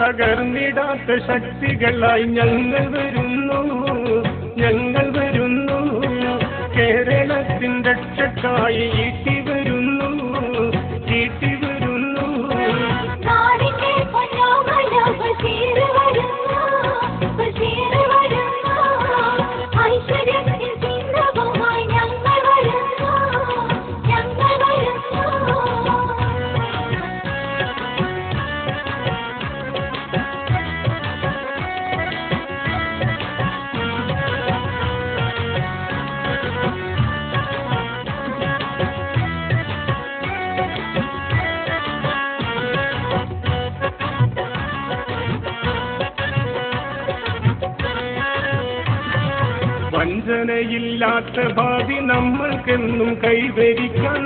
തകർന്നിടാത്ത ശക്തികളായി ഞങ്ങൾ വരുന്നു കേരളത്തിൻ്റെ രക്ഷക്കായി ഈട്ടി വരുന്നു വഞ്ചനയില്ലാത്ത ഭാവി നമ്മൾക്കെന്നും കൈവരിക്കാൻ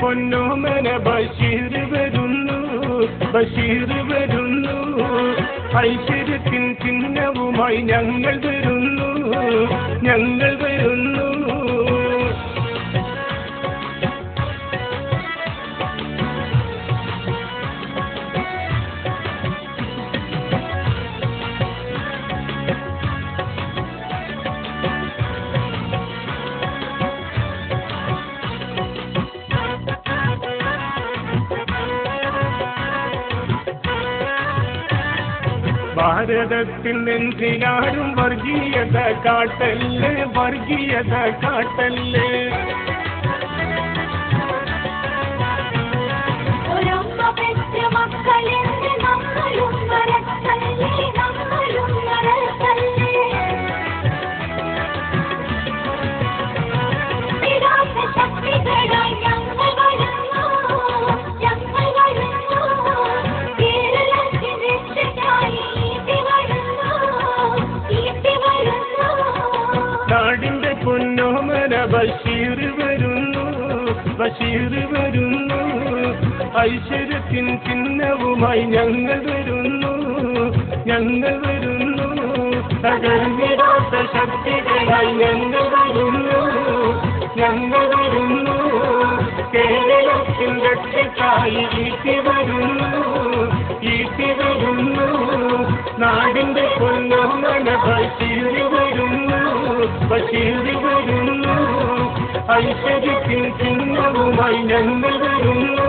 പൊന്നോമന ബഷീർ വരുന്നു ഐശ്വര്യത്തിൻ ചിഹ്നവുമായി ഞങ്ങൾ വരുന്നു ഭാരതത്തിൽ നെഞ്ചിലാരും വർഗീയത കാട്ടല്ലേ നാടിന്റെ പൊന്നോമന ബഷീർ വരുന്നു ഐശ്വര്യത്തിൻ ചിഹ്നവുമായി ഞങ്ങൾ വരുന്നു തകർന്നിടാത്ത ശക്തികളായി ഞങ്ങൾ വരുന്നു കേരളത്തിൻ രക്ഷക്കായി ഈട്ടി വരുന്നു നാടിന്റെ പൊന്നോമന ബഷീർ വരുന്നു ഐശ്വര്യത്തിൻ ചിഹ്നവുമായി ഞങ്ങൾ വരുന്നു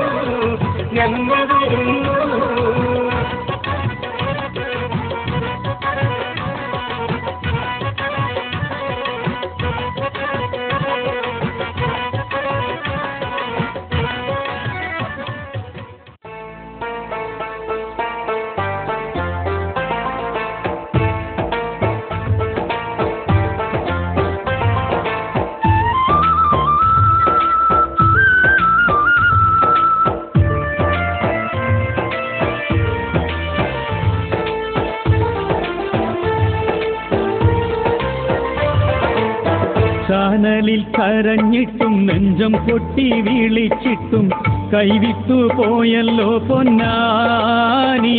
ചാനലിൽ കരഞ്ഞിട്ടും നെഞ്ചം പൊട്ടി വീളിച്ചിട്ടും കൈവിട്ടു പോയല്ലോ പൊന്നാനി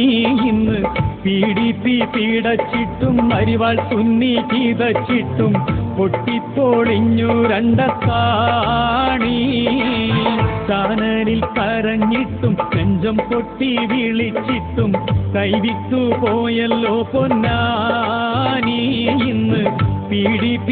ഇന്ന് PDP പീഡച്ചിട്ടും അരിവാൾ തുന്നി ചീതച്ചിട്ടും പൊട്ടിപ്പൊളിഞ്ഞു രണ്ടത്താണി ചാനലിൽ കരഞ്ഞിട്ടും നെഞ്ചം പൊട്ടി വീളിച്ചിട്ടും കൈവിട്ടു പോയല്ലോ പൊന്നാനി ഇന്ന് PDP